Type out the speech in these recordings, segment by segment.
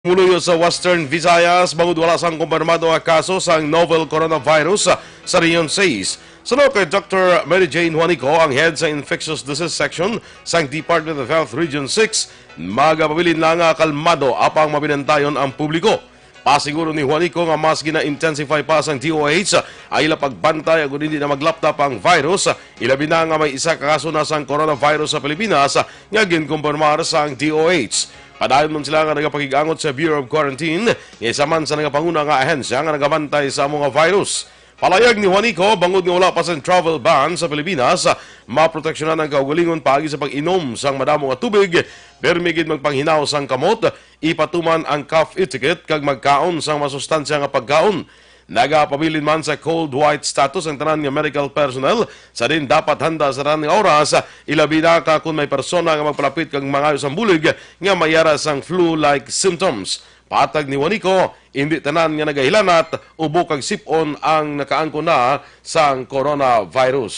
Muluyo sa Western Visayas, bangod wala sang kumpirmado nga kaso sang novel coronavirus sa Region 6. Sunod kay Dr. Mary Jane Juanico, ang head sa Infectious Disease Section sang Department of Health Region 6, magapabilin lang nga kalmado apang mabinantayon ang publiko. Pasiguro ni Juanico nga mas gina-intensify pa sang DOH ay ila pagbantay agud hindi na maglaptap ang virus, ilabi na nga may isa ka kaso na sang coronavirus sa Pilipinas nga ginkumpirmar sang DOH. Padayon man sila nga nagapakigangot sa Bureau of Quarantine, isa man sa nagapanguna nga ahensya nga nagabantay sa mga virus. Palayag ni Juanico, bangod nga wala pa sa travel ban sa Pilipinas, maproteksyonan ang kaugalingon paagi sa pag-inom sang madamo nga tubig, permigid magpanghinaw sang kamot, ipatuman ang cough etiquette kag magkaon sang masustansya nga pagkaon. Nagapabilin man sa cold white status ang tanan nga medical personnel, sa din dapat handa sa tanan nga oras, ilabi na ka kung may persona nga magpalapit kag mangayo sang bulig nga mayara sang flu-like symptoms. Patag ni Juanico, hindi tanan nga nagahilanat ubo kag sipon ang nakaangko na sang coronavirus.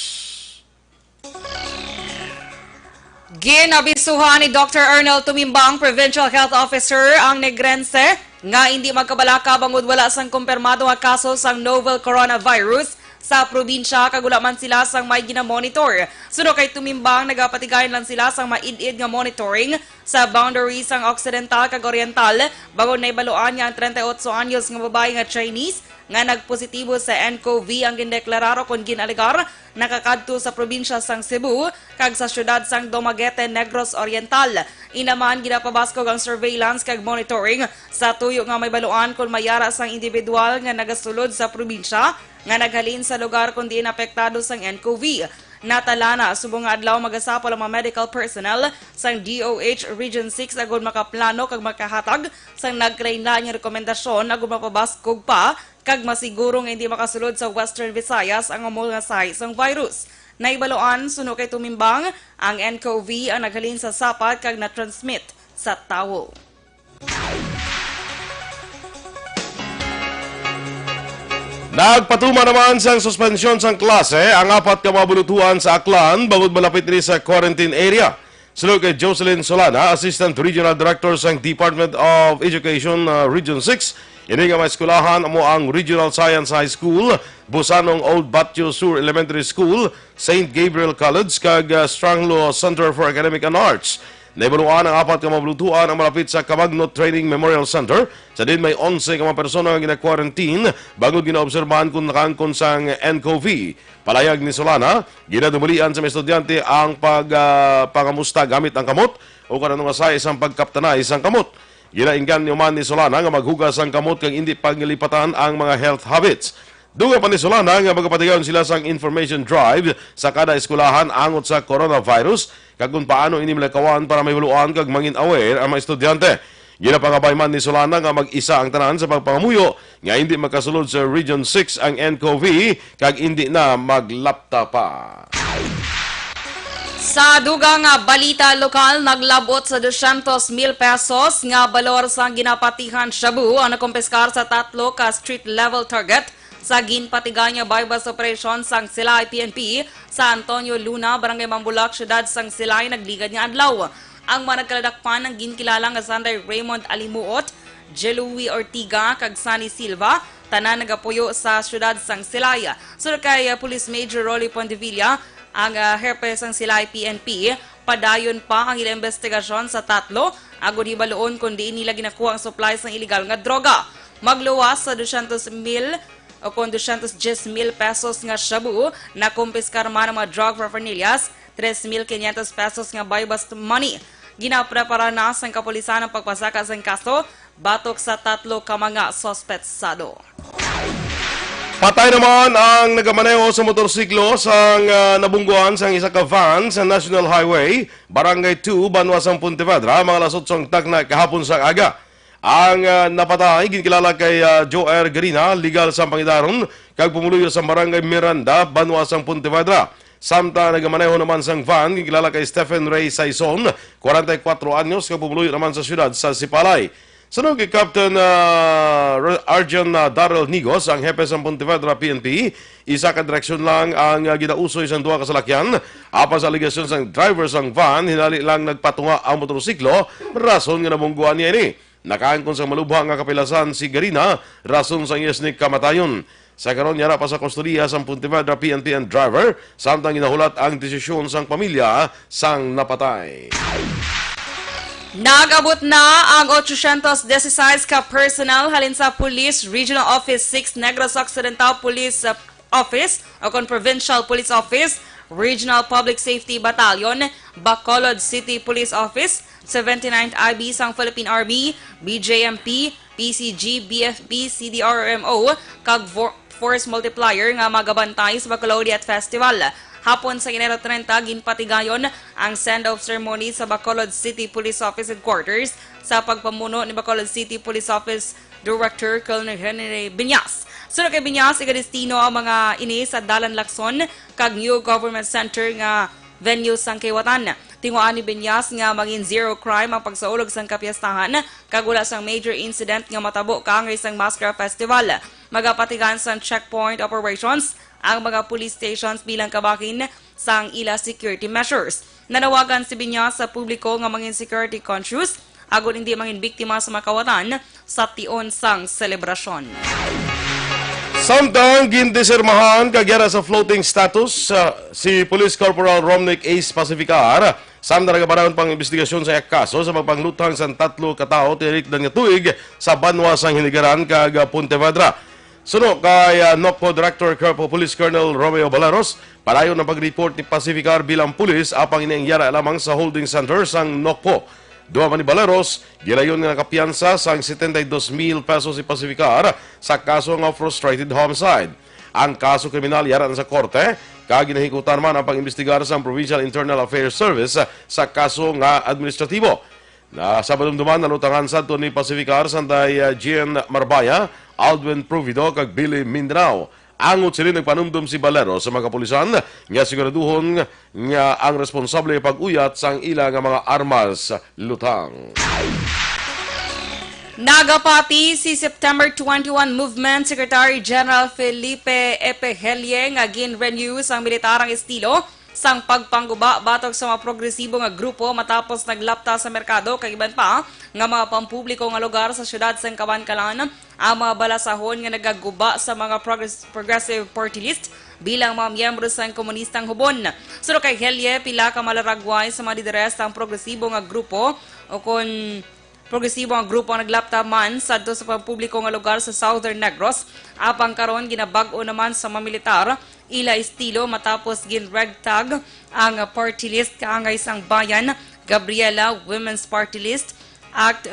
Ginabisuhan ni Dr. Arnold Tumimbang, Provincial Health Officer, ang Negrense nga hindi magkabalaka bangod wala sang kumpirmado nga kaso sang novel coronavirus sa probinsya, kagula man sila sang may ginamonitor. Suno kay Tumimbang, nagapatigayon lang sila sang maid-id nga monitoring sa boundaries sang Occidental kag Oriental bago na ibaluan nga ang 38 anyos nga babae nga Chinese nga nagpositibo sa nCoV ang gindeklararo kon ginaligar nakakadto sa probinsya sang Cebu kag sa syudad sang Dumaguete, Negros Oriental. Inaman ginapabaskog ang surveillance kag monitoring sa tuyo nga may baluan kon mayara sang individual nga nagasulod sa probinsya nga naghalin sa lugar kundi inapektado sang nCoV. Natala na subong nga adlaw magasapol ang mga medical personnel sang DOH Region 6 agud makaplano kag makahatag sang nagkrainla nga rekomendasyon agud mapabaskog pa kag masiguro nga hindi makasulod sa Western Visayas ang mga sahi sang virus. Naibaloan suno kay Tumimbang ang nCoV ang naghalin sa sapat kag na-transmit sa tawo. Nagpatuma naman sang suspensyon sang klase ang apat ka mabulutuan sa Aklan bangod malapit rin sa quarantine area. Sunod kay Jocelyn Solana, Assistant Regional Director sang Department of Education Region 6, ini nga may eskulahan mo ang Regional Science High School, Busanong Old Batio Sur Elementary School, St. Gabriel College, kag Stranglo Center for Academic and Arts. Naibaluan ang apat ka mabulutuan ang malapit sa Camagnot Training Memorial Center. Sa din may 11 ka mga persona nga gina-quarantine bangod ginaobserbahan kung nakaangkon sang nCoV. Palayag ni Solana, ginadumulian sa mga estudyante ang pangamusta gamit ang kamot o kanang sa isang pagkaptanay isang kamot. Ginainggan ni man ni Solana nga maghugas ang kamot kag hindi pangilipatan ang mga health habits. Duga pa ni Solana nga magpatigayon sila sang information drive sa kada eskulahan angot sa coronavirus kag kung paano ini malakawan para may buluan kag mangin aware ang mga estudyante. Ginapangabay man ni Solana nga mag-isa ang tanan sa pagpangamuyo nga hindi makasulod sa Region 6 ang nCoV kag hindi na maglapta pa. Sa dugang balita lokal, naglabot sa 200,000 pesos nga balor sa ginapatihan shabu ang nakumpiskar sa 3 ka street level target sa ginpatiganya bypass operation sang Silay PNP sa Antonio Luna, Barangay Mambulak, syudad sang Silay nagligad nga adlaw. Ang mga nagkaladakpan ng ginkilalang nga Sanday Raymond Alimuot, Jelouie Ortiga kag Sunny Silva, tanan nagapuyo sa syudad sang Silay. Sunod kay Police Major Rolly Pondevilla, ang herpe sang Silay PNP, padayon pa ang ilang investigasyon sa 3 agud hibaluon kung di nila ginakuha ang supplies ng illegal nga droga. Magluwas sa 200,000 o kung 210,000 pesos nga shabu na kumpiskar man ang mga drug paraphernalia, 3,500 pesos nga buy-bust money. Ginaprepara na sa kapulisan ang pagpasaka sa kaso batok sa 3 ka mga sospetsado. Patay naman ang nagamaneho sa motorsiklo sang nabungguan sang isa ka van sa National Highway, Barangay 2, Banwasang Pontevedra, mga lasot sang tagna kahapon sa aga. Ang napatay, ginkilala kay Joer Garina, legal sa Pangidaron, kag pumuluyo sa Barangay Miranda, Banwasang Pontevedra. Samta nagamaneho naman sang van, ginkilala kay Stephen Ray Saison, 44 anyos, kag pumuluyo naman sa syudad sa Sipalay. Sunod kay Captain Arjan Darrell Nigos, ang hepe sa Pontevedra PNP, isa ka direksyon lang ang ginausoy sa 2 kasalakyan. Apan sa aligasyon sa driver sang van, hinali lang nagpatunga ang motorsiklo, rason nga nabungguan niya ini. nakaangkon sa malubha nga kapilasan si Garina rason sa iyas ni kamatayon. Sa karon yara pa sa kustodiya sang Pontevedra PNP and driver samtang ginahulat ang desisyon sang pamilya sang napatay. Nag-abot na ang 816 ka personnel halin sa Police Regional Office 6 Negros Occidental Police Office o kon Provincial Police Office, Regional Public Safety Battalion, Bacolod City Police Office, 79th IB sang Philippine Army, BJMP, PCG, BFP, CDRMO, kag Force Multiplier nga magabantay sa Bacolodiat Festival. Hapon sa Enero 30, ginpatigayon ang send-off ceremony sa Bacolod City Police Office Headquarters sa pagpamuno ni Bacolod City Police Office Director Colonel Henry Binyas. Sunod kay Binyas, igadestino ang mga ini sa Dalan Lacson kag New Government Center nga venue sang Kiwatan. Tinguan ni Binyas nga maging zero crime ang pagsaulog sang kapiyastahan kag wala sang major incident nga matabo kaangay sang Maskara Festival. Magapatigan sang checkpoint operations ang mga police stations bilang kabakin sang ila security measures. Nanawagan si Binyas sa publiko nga maging security conscious agon hindi maging biktima sa makawatan sa tion sang selebrasyon. Samtang gindesirmahan kagyara sa floating status si Police Corporal Romnick Ace Pacificar samtang nagapanahon pang investigasyon sa kaso sa magpanglutang sa 3 katao tirik ng tuig sa banwa sang Hinigaran kag Pontevedra. Suno kay NOCPO Director Corpo Police Colonel Romeo Balaros, palayon ng pag-report ni Pacificar bilang pulis apang inaingyara lamang sa holding center sang NOCPO. Duha man ni Balaros, gilayon nga kapiyansa sang 72,000 pesos si Pacificar sa kaso nga frustrated homicide. Ang kaso kriminal yaran sa korte, kag ginahikutan man ang pag-imbestigar sa Provincial Internal Affairs Service sa kaso nga administratibo. Sa balumduman, nalutangan sa ni Pacificar sanday Gian Marbaya, Aldwin Provido kag Billy Mindanao. Angot sila nagpanumdum si Balero sa mga kapulisan nga siguraduhon nga ang responsable pag-uyat sang ila nga mga armas lutang. Nagapati si September 21 Movement Secretary General Felipe Epehelie nga gin-renew sang militarang estilo sang pagpangguba batok sa mga progresibo nga grupo matapos naglapta sa merkado kag iban pa nga mga pampubliko nga lugar sa syudad sang Kabankalan ang mga balasahon nga nagaguba sa mga progressive party list bilang mga miyembro sang komunistang hubon. Suro kay Helye, pila ka malaragway sa mga lideres sang progresibo nga grupo o kon progresibo ang grupo ang naglapta man sadto sa pampubliko nga lugar sa Southern Negros. Apang karon ginabag-o naman sa mga militar ila estilo matapos ginragtag ang party list kaangay sang bayan, Gabriela Women's Party List, Act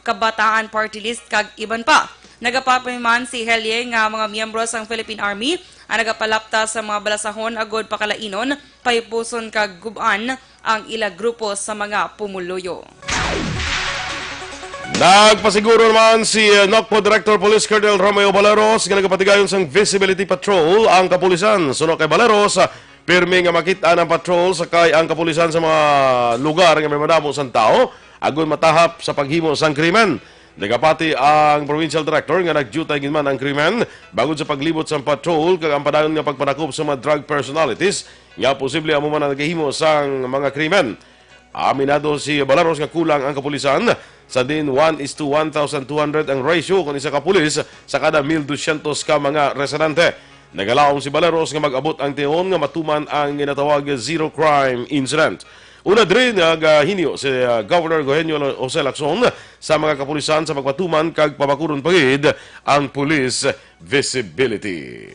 Kabataan Party List kag iban pa. Nagapapiman si Helye nga mga miyembro sang Philippine Army ang nagapalapta sa mga balasahon agod pakalainon paipuson kag guban ang ila grupo sa mga pumuluyo. Nagpasiguro naman si NOCPO Director Police Colonel Romeo Balaros nga nagapatigayon sang Visibility Patrol ang kapulisan. Suno kay Balaros, pirmi nga makita ng patrol sakay ang kapulisan sa mga lugar nga may madamo sang tao agon matahap sa paghimo sang krimen. Nagapati ang Provincial Director nga nagjutay ginman ang krimen bagod sa paglibot sa patrol kag ang padayon nga pagpanakop sa mga drug personalities nga posible amo man nagahimo sang mga krimen. Aminado si Balaros nga kulang ang kapulisan sa din 1:1,200 ang ratio kung isa ka pulis sa kada 1,200 ka mga residente. Nagalaom si Balaros nga mag-abot ang tiyon nga matuman ang ginatawag zero crime incident. Una din naghinyo si Governor Eugenio Jose Lacson sa mga kapulisan sa pagpatuman kag pamakuron pagid ang police visibility.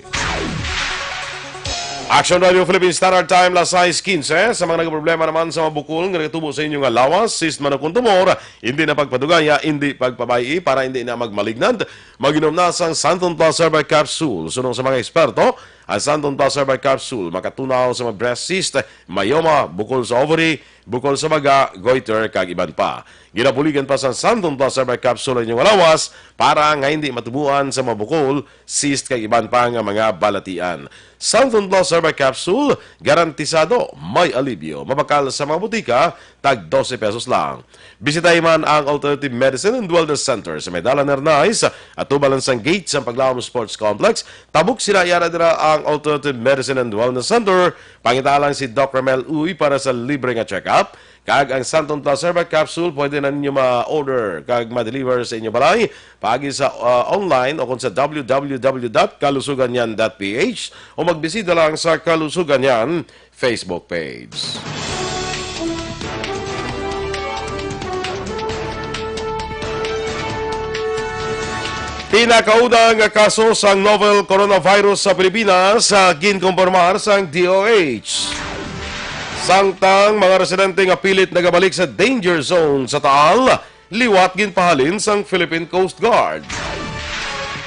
Action Radio Philippines Standard Time las 6:15 sa mga nagproblema naman sa mabukol nga nagatubo sa inyong lawas sis manakon tumor hindi na pagpadugaya hindi pagpabayi para hindi na magmalignant maginom na sang Santon Plus Herbal Capsule sunong sa mga eksperto ang Santon Plus Herbal Capsule makatunaw sa mga breast cyst, myoma, bukol sa ovary, bukol sa maga, goiter kag iban pa. Ginapuligan pa sa Santon Plus Herbal Capsule ang inyong lawas para nga hindi matubuan sa mabukol, cyst kag iban pa nga mga balatian. Santon Plus Herbal Capsule, garantisado may alibyo. Mabakal sa mga butika, tag 12 pesos lang. Bisitahin man ang Alternative Medicine and Wellness Center sa Medala Nernais at tubalan sang gate sa Paglaom Sports Complex. Tabuk sila yara dira ang Pambansaang Alternative Medicine and Wellness Center. Pangitalang si Dr. Mel Uy para sa libre nga check-up. Kag ang Santon Plus Herbal Capsule, pwede na ninyo ma-order kag ma-deliver sa inyo balay. Paagi sa online o kung sa www.kalusuganyan.ph o magbisita lang sa Kalusuganyan Facebook page. Pinakaunang kaso sang novel coronavirus sa Pilipinas sa ginkumpirmar sang DOH. Samtang mga residente nga pilit nagabalik sa danger zone sa Taal, liwat ginpahalin sang Philippine Coast Guard.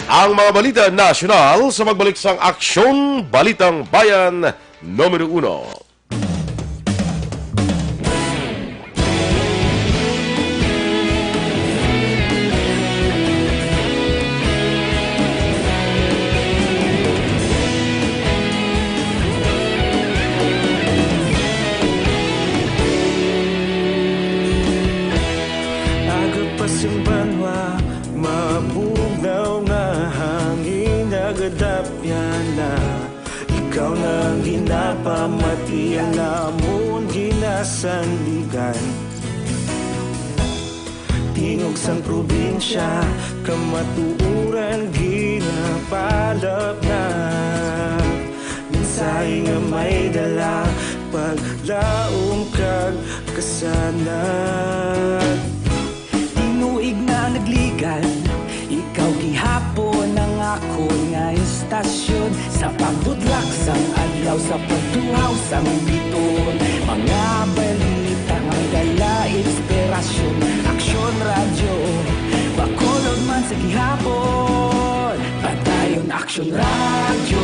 Ang mga balita nasyonal sa magbalik sang Aksyon Balitang Bayan numero 1. Simbanwa, mabugnaw na hangin nagadapyan na. Ikaw nang ginapamatian namon ginasandigan. Tingog sang probinsya, kamatuuran ginapalap na. Minsay nga may dala, paglaom kag kasanat. Tinuig na nagligan, ikaw gihapon ang ako nga istasyon. Sa pagbudlak sang adlaw, sa pagtuhaw sang biton. Mga balita nga dala inspirasyon. Aksyon radyo, bakolod man sa gihapon. Patayon aksyon radyo,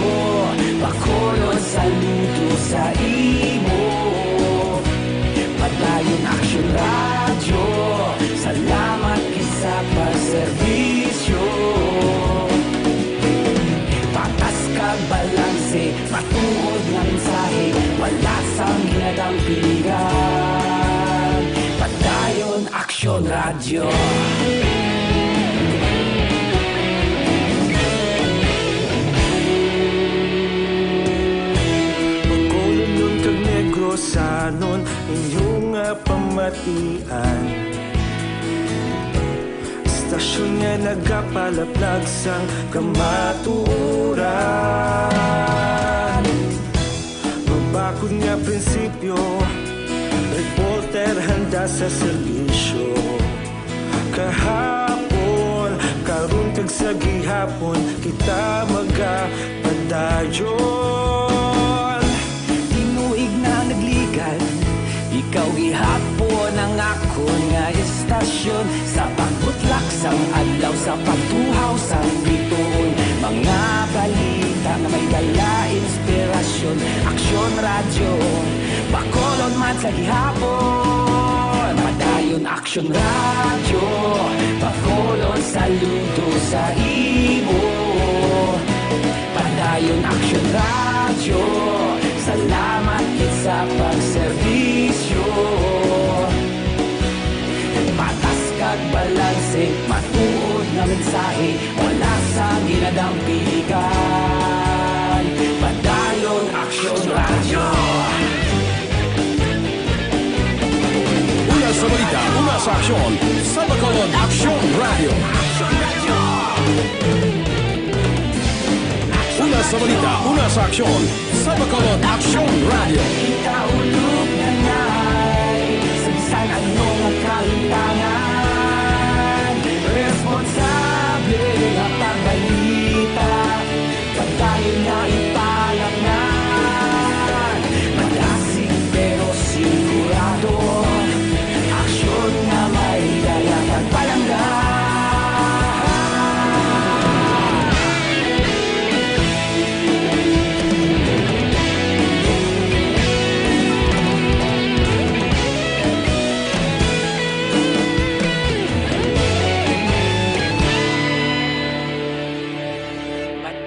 bakolod saludo sa imo. Patayon aksyon radyo, salamat sa pagserbisyo. Patas kag balanse, matuod ng mensahe, wala sang ginadampingan. Padayon Aksyon Radyo. Magkulon nun kag Negrosanon, inyong pamatian. Stasyon nga nagapalaplag sang kamatuuran. Mabakod nga prinsipyo, reporter handa sa serbisyo. Kahapon, karon kag sa gihapon, kita magapadayon. Tinuig na nagligan, ikaw gihapon ang ako nga istasyon. Sa pagbutlak sang adlaw, sa pagtuhaw sang biton. Mga balita na may dala inspirasyon. Aksyon radyo, bakolon man sa gihapon. Padayon Aksyon radyo, bakolon saludo sa imo. Padayon Aksyon radyo, salamat sa pagserbisyo. Patas kag balanse, matuod na mensahe, wala sa ginadampingan. Padayon Aksyon Radyo. Una sa balita, una sa aksyon, sa Bacolod Aksyon Radio. Una sa balita, una sa aksyon, sa Bacolod Aksyon Radio. Kita ulog na ngay, sa bisan anong kalintangan. Responsable na pagbalita, pagdayon na ipalangan. Malasig pero sigurado, aksyon na may daya pagpalanggan.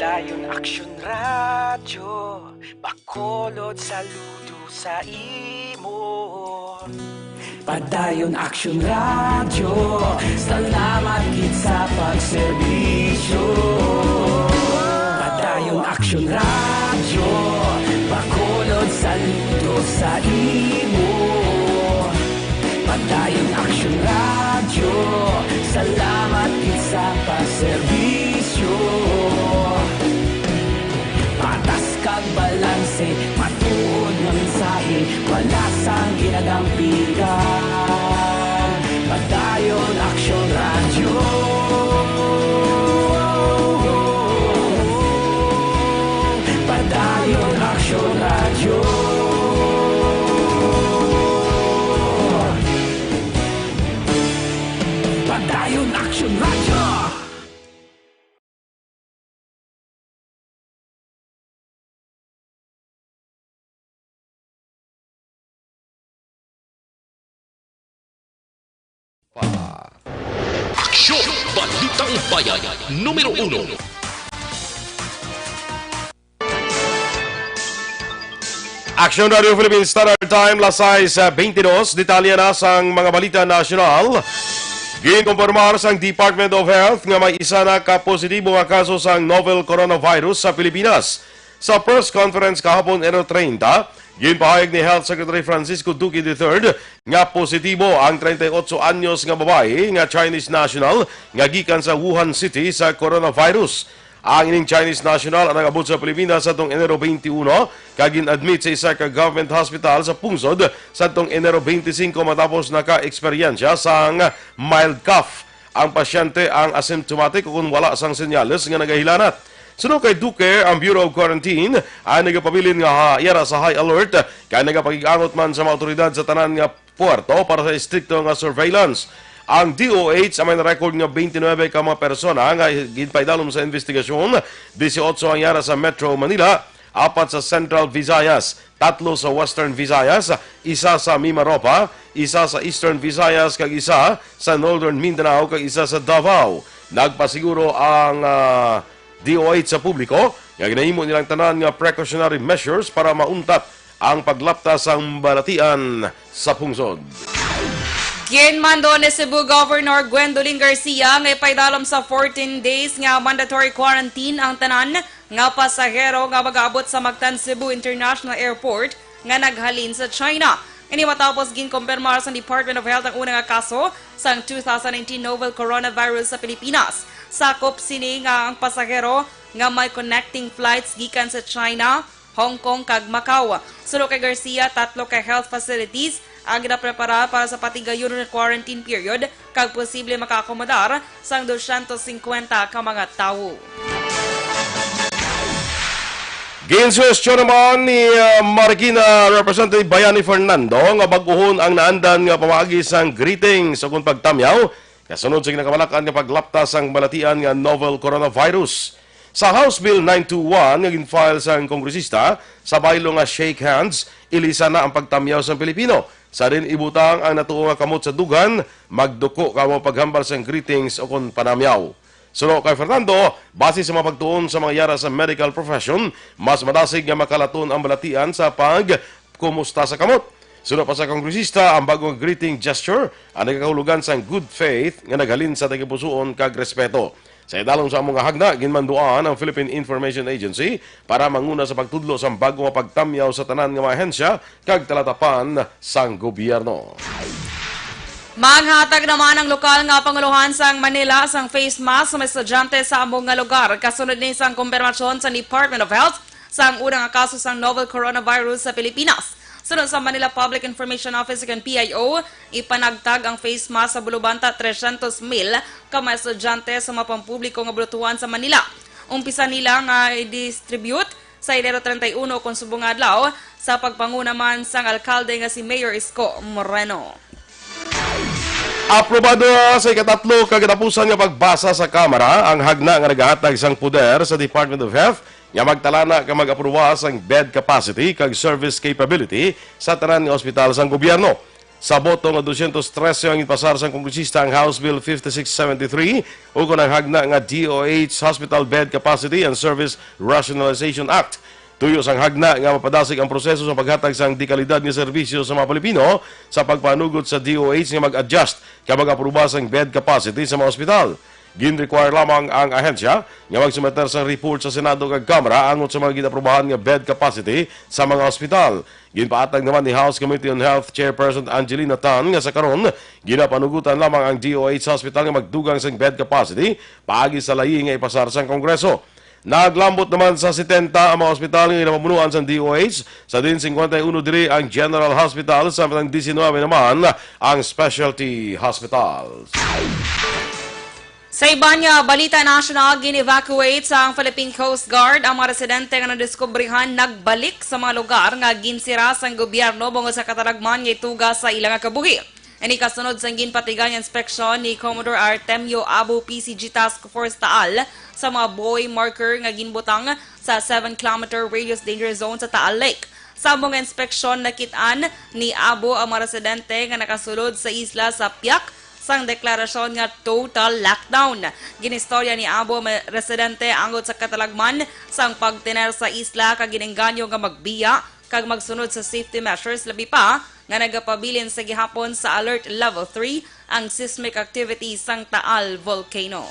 Padayon Aksyon Radyo, bakolod saludo sa imo. Padayon Aksyon Radyo, salamat gid sa pagserbisyo. Padayon Aksyon Radyo, serbisyo. Patas kag balanse, matuod nga mensahe, wala sang ginagampikan. Padayon Aksyon Radyo. Padayon Aksyon Radyo. Padayon Aksyon Radyo. Aksyon! Balitang Bayan, numero 1. Action Radio Philippines Standard Time, lasay sa 22, detalye na sang mga balita nasyonal. Ginkumpirmar sang Department of Health nga may isa na ka-positibo nga kaso sang novel coronavirus sa Pilipinas. Sa press conference kahapon Enero 30, ginpahayag ni Health Secretary Francisco Duque III nga positibo ang 38 anyos nga babae nga Chinese national nga gikan sa Wuhan City sa coronavirus. Ang ining Chinese national ang nagabot sa Pilipinas sa tong Enero 21 kag gin-admit sa isa ka government hospital sa Pungsod sa tong Enero 25 matapos naka-eksperyensya sang mild cough. Ang pasyente ang asymptomatic kung wala sang senyales nga nagahilanat. Sunod kay Duque, ang Bureau of Quarantine ay nagapabilin nga yara sa high alert kaya nagapag-iangot man sa mga otoridad sa tanan nga puerto para sa stricto nga surveillance. Ang DOH ay may na-record nga 29 ka mga persona nga ginpaidalom sa investigasyon, 18 ang yara sa Metro Manila, 4 sa Central Visayas, 3 sa Western Visayas, 1 sa Mimaropa, 1 sa Eastern Visayas, kag 1 sa Northern Mindanao, kag 1 sa Davao. Nagpasiguro ang DOH sa publiko nga ginahimo nilang tanan nga precautionary measures para mauntat ang paglaptas ang balatian sa pungsod. Ginmando ni Cebu Governor Gwendolyn Garcia nga ipaidalom sa 14 days nga mandatory quarantine ang tanan nga pasahero nga mag-aabot sa Mactan Cebu International Airport nga naghalin sa China. Ini matapos ginkumpirmar sa Department of Health ang unang nga kaso sa 2019 novel coronavirus sa Pilipinas. Sakop sini nga ang pasahero nga may connecting flights gikan sa China, Hong Kong kag Macau. Sulod kay Garcia, 3 ka health facilities ang ginaprepara para sa patigayon ng quarantine period kag posible makaakomodar sang 250 ka mga tawo. Ginsuwestiyon naman ni Marikina Representative Bayani Fernando nga baguhon ang naandan nga pamaagi sang greetings o kung pagtamyaw kasunod sa ginakabalakan nga paglaptas ang balatian nga novel coronavirus. Sa House Bill 921 nga ginfile sang kongresista, sa baylo nga shake hands, ilisa na ang pagtamyaw sa Pilipino. Sa rin ibutang ang natuo nga kamot sa dugan, magduko ka mo paghambal sang greetings o kung panamyaw. Suno kay Fernando, base sa mapagtuon sa mga yara sa medical profession, mas madasig nga makalaton ang balatian sa pagkumusta sa kamot. Suno pa sa kongresista, ang bagong greeting gesture ang nagkakahulugan sa good faith nga naghalin sa tagipusoon kag respeto. Sa idalong sa mga hagna, ginmanduan ang Philippine Information Agency para manguna sa pagtudlo sa bagong pagtamyaw sa tanan nga mga ahensya kag talatapan sang gobyerno. Maghatag naman ang lokal nga panguluhan sang Manila sang face mask sa mga estudyante sa among nga lugar. Kasunod ni sang kumpirmasyon sa Department of Health sang unang nga kaso sang novel coronavirus sa Pilipinas. Sunod sa Manila Public Information Office ug PIO, ipanagtag ang face mask sa bulubanta 300,000 ka mga estudyante sa mga pampubliko nga bulutuhan sa Manila. Umpisa nila nga i-distribute sa Enero 31 kung subong adlaw sa pagpanguna man sang alkalde nga si Mayor Isko Moreno. Aprobado sa ikatatlo kagatapusan nga pagbasa sa Kamara ang hagna nga nagahatag sang puder sa Department of Health nga magtalana ka mag-aproba sang bed capacity kag service capability sa tanan nga ospital sang gobyerno. Sa boto nga 213 ang ipasar sang kongresista ang House Bill 5673 ug ang hagna nga DOH Hospital Bed Capacity and Service Rationalization Act. Tuyo sang hagna nga mapadasig ang proseso sa paghatag sang dekalidad nga serbisyo sa mga Pilipino sa pagpanugot sa DOH nga mag-adjust kapag aproba sang bed capacity sa mga ospital. Gin-require lamang ang ahensya nga magsumeter sa report sa Senado kag Kamara angot sa mga ginaprubahan nga bed capacity sa mga ospital. Ginpaatag naman ni House Committee on Health Chairperson Angelina Tan nga sa karon ginapanugutan lamang ang DOH sa ospital nga magdugang sang bed capacity paagi sa layi nga ipasar sa Kongreso. Naglambot naman sa 70 ang mga ospital nga ginapamunuan sa DOH, sa din 51 diri ang General Hospital, samtang 19 naman ang specialty hospitals. Sa iba niya, balita national, gin-evacuate sa Philippine Coast Guard ang mga residente nga nadiskubrihan nagbalik sa mga lugar nga ginsira sa gobyerno bungo sa kataragman nga ituga sa ilang kabuhi. Ini kasunod sa ginpatigan inspeksyon ni Commodore Artemio Abu PCG Task Force Taal sa mga buoy marker nga ginbutang sa 7-kilometer radius danger zone sa Taal Lake. Sa mga inspeksyon nakitaan ni Abu ang mga residente nga nakasulod sa isla sa Piak sang deklarasyon nga total lockdown. Ginistorya ni Abo residente angot sa katalagman sang pagtiner sa isla kag ginengganyo nga magbiya kag magsunod sa safety measures, labi pa nga nagapabilin sa gihapon sa alert level 3 ang seismic activity sang Taal Volcano.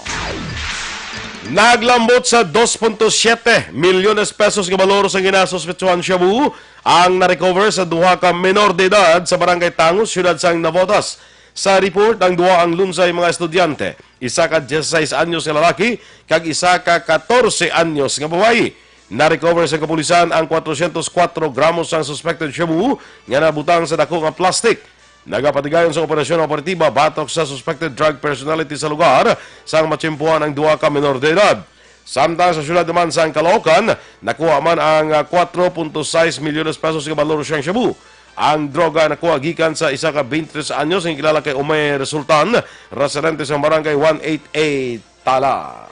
Naglambot sa 2.7 milyones pesos nga balor sa ginasospetsuhan Shabu ang narecover sa duha ka menor de edad sa barangay Tangos, siyudad sang Navotas. Sa report, ang duha ang lunsay mga estudyante, isa ka 16 anyos nga lalaki, kag isa ka 14 anyos nga babae. Na-recover sa kapulisan ang 404 gramos ng suspected shabu nga nabutang sa dako nga plastic. Nagapatigayon sa operasyon operatiba batok sa suspected drug personality sa lugar sang matsimpuan ang duha ka menor de edad. Samtang sa syudad naman sa Caloocan, nakuha man ang 4.6 milyones pesos nga balor siyang shabu. Ang droga nakuha gikan sa isa ka 23 anyos ang kilala kay Umay Resultan, residente sa barangay 188 Tala.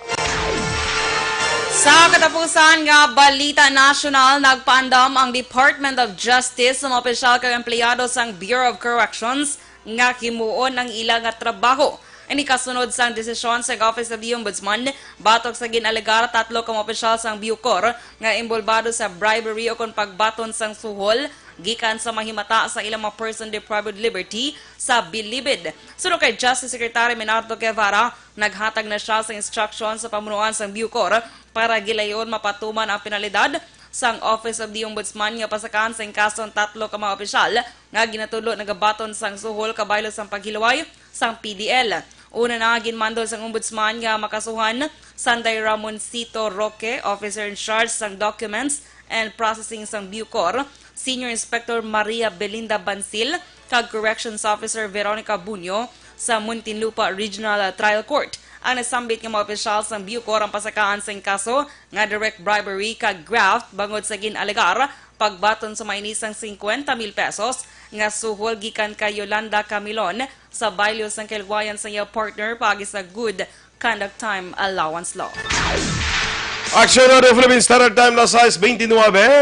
Sa katapusan nga balita national, nagpaandam ang Department of Justice sa mga opisyal kag empleyado sang Bureau of Corrections nga himuon ang ilang nga trabaho. Ini kasunod sang desisyon sa Office of the Ombudsman batok sa ginalegar 3 ka mga opisyal sang Bucor nga imbolbado sa bribery o kon pagbaton sang suhol gikan sa mahimata sa ilang mga person deprived of liberty sa Bilibid. Sunod kay Justice Secretary Menardo Guevara, naghatag na siya sa instruction sa pamunuan sang Bucor para gilayon mapatuman ang penalidad sang Office of the Ombudsman nga pasakan sa kasong 3 ka mga opisyal nga ginatulo nagabaton sang suhol kabaylo sang paghilaway sang PDL. Una na ginmando sang Ombudsman nga makasuhan Sanday Ramoncito Roque, officer in charge sang documents and processing sang Bucor, Senior Inspector Maria Belinda Bansil, kag Corrections Officer Veronica Bunyo sa Muntinlupa Regional Trial Court. Ang nasambit nga mga opisyal sang Bucor ang pasakaan sa kaso nga direct bribery kag graft bangod sa ginalegar pagbaton sa mainisang 50,000 pesos nga suhol gikan kay Yolanda Camilon sa baylyo sang kilwayan sa iya partner pagi sa Good Conduct Time Allowance Law. Aksyon na Philippine Standard Time na size 29.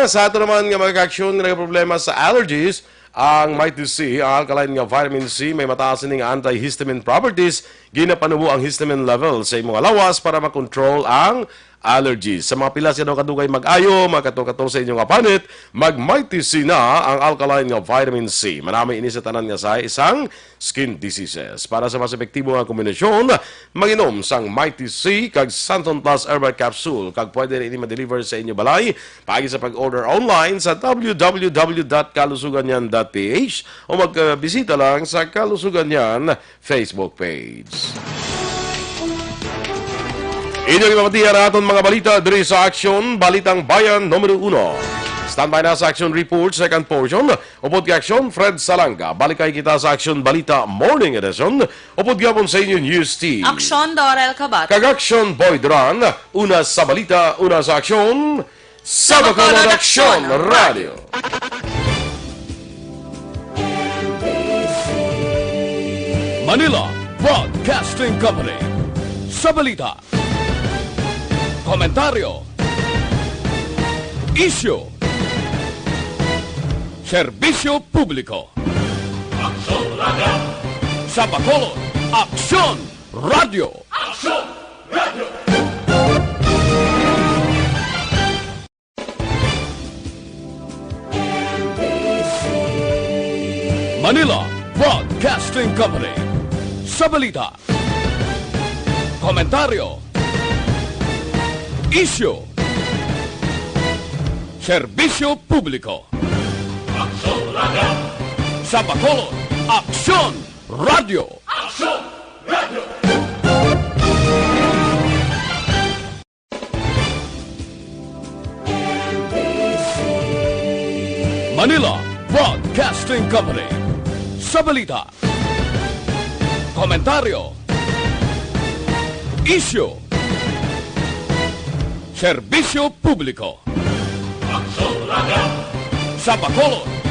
Sa ato naman nga mag-aksyon nga problema sa allergies, ang Mighty C, ang alkaline nga vitamin C, may mataas ning antihistamine properties, ginapanubo ang histamine level sa imong lawas para makontrol ang allergies. Sa mga pilas yan kadugay mag-ayo, magkatong-katong sa inyong apanit, mag-Mighty C na ang alkaline nga vitamin C. Marami ini sa tanan nga sa isang skin diseases. Para sa mas epektibo nga kombinasyon, mag-inom sang Mighty C kag Santon Plus Herbal Capsule kag pwede rin ini ma-deliver sa inyo balay pagi sa pag-order online sa www.kalusuganyan.ph o magbisita lang sa Kalusuganyan Facebook page. Inyong ipapatihan natin mga balita diri sa Aksyon, Balitang Bayan numero 1. Standby na sa Action Report, second portion. Upod ka Aksyon, Fred Salanga. Balikay kita sa Action Balita Morning Edition. Upod ka sa inyo News Team. Aksyon Dorel Kabat. Kag-Action Boy Duran. Una sa balita, una sa Aksyon. Sa Bacolod Aksyon Radio. Manila Broadcasting Company. Sa balita, komentaryo, isyu, serbisyo publiko. Aksyon Radio! Sa Bacolod, Aksyon Radio! Aksyon Radio! Manila Broadcasting Company. Sa balita, Komentaryo. Issue. Serbisyo publiko. Sa Bacolod, Aksyon Radio. Manila Broadcasting Company. Sa balita. Komentaryo. Issue. Serbisyo publiko. Sa Bacolod,